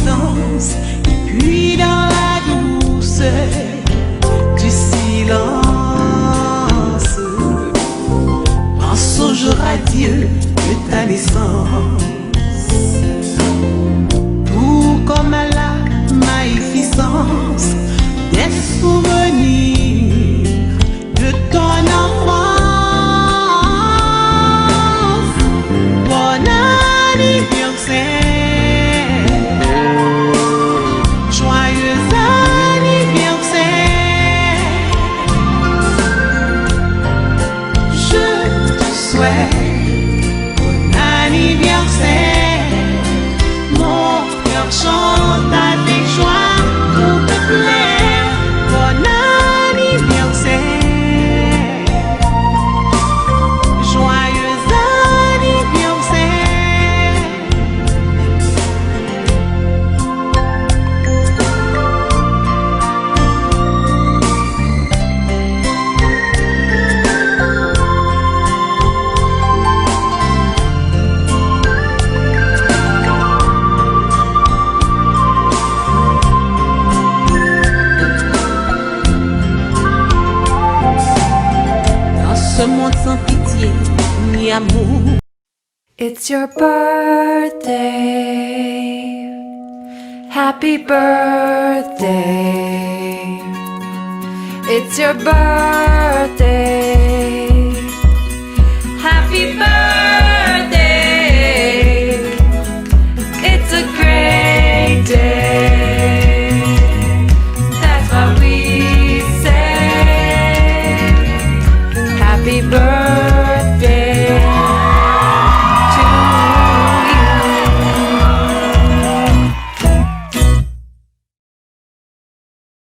distance, et puis dans la douceur du silence, en songe radieux de ta naissance, tout comme à la magnificence des souvenirs de ton enfance. Bon anniversaire, joyeux anniversaire, je te souhaite bon anniversaire. Mon cœur chante avec joie pour te plaire. Bon anniversaire, joyeux anniversaire. Dans ce monde sans pitié ni amour, It's your birthday. Happy birthday. It's your birthday.